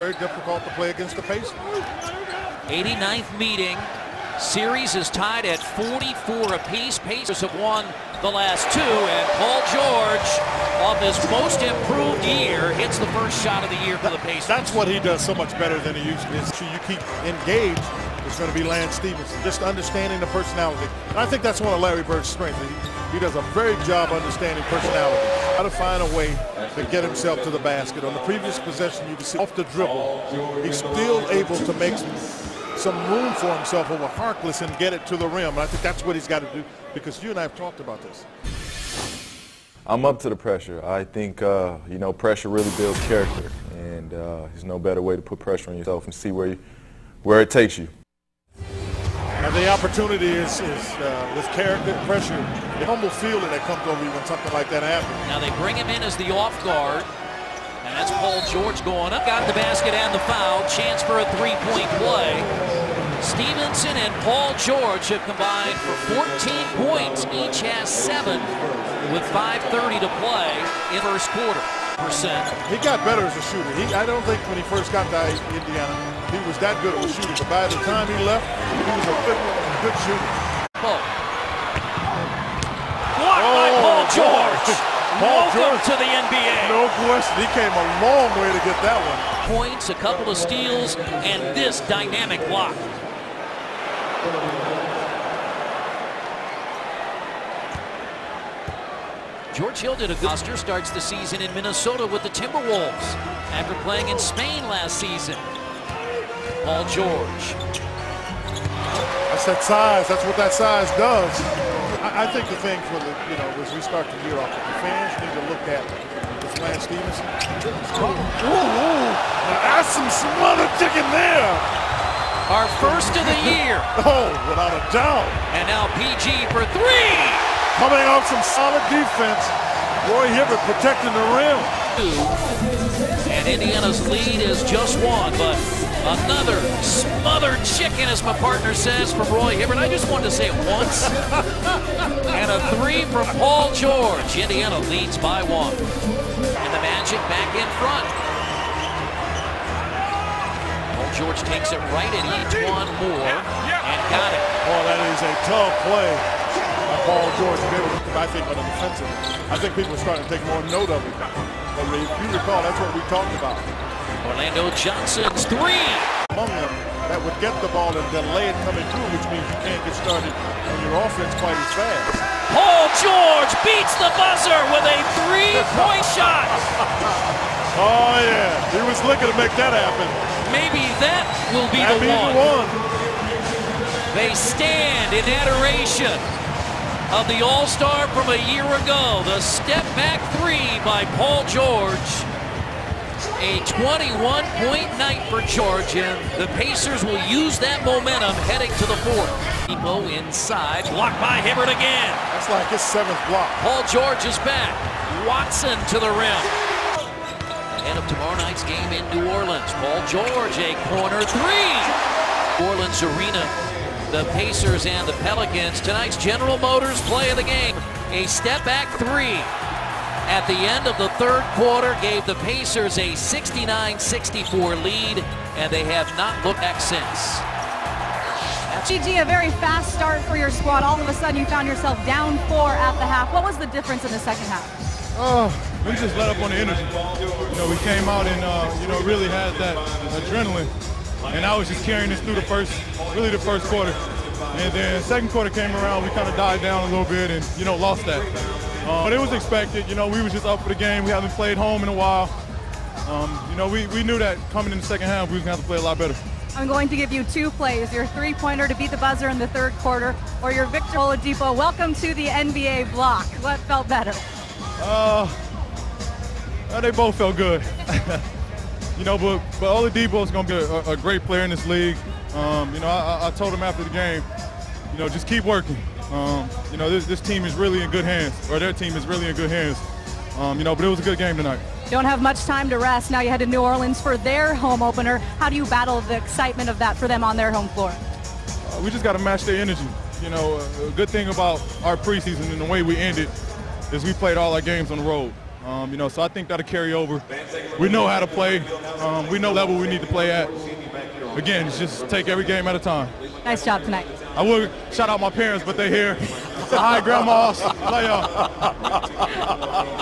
Very difficult to play against the Pacers. 89th meeting. Series is tied at 44 apiece. Pacers have won the last two, and Paul George, off his most improved year, hits the first shot of the year for the Pacers. That's what he does so much better than he used to. So you keep engaged. It's going to be Lance Stephenson, just understanding the personality. And I think that's one of Larry Bird's strengths. He does a very good job understanding personality. How to find a way to get himself to the basket. On the previous possession, you can see off the dribble, he's still able to make some room for himself over Harkless and get it to the rim. And I think that's what he's got to do, because you and I have talked about this. I'm up to the pressure. I think, pressure really builds character. And there's no better way to put pressure on yourself and see where it takes you. And the opportunity is with character and pressure. The humble feeling that comes over you when something like that happens. Now they bring him in as the off guard. And that's Paul George going up. Got the basket and the foul. Chance for a three-point play. Stephenson and Paul George have combined for 14 points. Each has 7 with 5:30 to play in first quarter. He got better as a shooter. I don't think when he first got to Indiana, he was that good of a shooter. But by the time he left, he was a good shooter. Blocked by Paul George. Welcome to the NBA. No question. He came a long way to get that one. Points, a couple of steals, and this dynamic block. George Hill did a good roster, starts the season in Minnesota with the Timberwolves after playing in Spain last season. Paul George. That's that size. That's what that size does. I think the thing for as we start the year off, the fans need to look at this Lance Stephenson. Now that's some smothered chicken there. Our first of the year. Oh, without a doubt. And now PG for 3. Coming off some solid defense. Roy Hibbert protecting the rim. And Indiana's lead is just 1, but another smothered chicken, as my partner says, from Roy Hibbert. I just wanted to say it once. And a 3 from Paul George. Indiana leads by 1. And the Magic back in front. Paul George takes it right at each one more and got it. Oh, that is a tough play by Paul George. I think on the defensive, I think people are starting to take more note of it. But if you recall, that's what we talked about. Orlando Johnson's 3. Among them that would get the ball and delay it coming through, which means you can't get started on your offense quite as fast. Paul George beats the buzzer with a 3-point shot. Oh, yeah. He was looking to make that happen. Maybe that will be the one. They stand in adoration of the All-Star from a year ago. The step-back 3 by Paul George. A 21-point night for George, and the Pacers will use that momentum heading to the 4th. Depot inside, blocked by Hibbert again. That's like his 7th block. Paul George is back. Watson to the rim. Ahead of tomorrow night's game in New Orleans. Paul George, a corner 3. New Orleans Arena, the Pacers and the Pelicans. Tonight's General Motors play of the game. A step-back 3. At the end of the 3rd quarter, gave the Pacers a 69-64 lead, and they have not looked back since. GG, a very fast start for your squad. All of a sudden, you found yourself down 4 at the half. What was the difference in the second half? We just let up on the energy. We came out and, really had that adrenaline. And I was just carrying this through the first quarter. And then second quarter came around, we kind of died down a little bit and, lost that. But it was expected. We was just up for the game. We haven't played home in a while. We knew that coming in the second half, we was going to have to play a lot better. I'm going to give you 2 plays, your 3-pointer to beat the buzzer in the 3rd quarter, or your Victor Oladipo, welcome to the NBA block. What felt better? They both felt good. But Oladipo is going to be a great player in this league. I told him after the game, just keep working. This team is really in good hands, or their team is really in good hands. But it was a good game tonight. Don't have much time to rest. Now you head to New Orleans for their home opener. How do you battle the excitement of that for them on their home floor? We just got to match their energy. A good thing about our preseason and the way we ended is we played all our games on the road. You know, so I think that'll carry over. We know how to play. We know level we need to play at. Again, it's just take every game at a time. Nice job tonight. I would shout out my parents, but they're here. Hi, grandmas. Love y'all.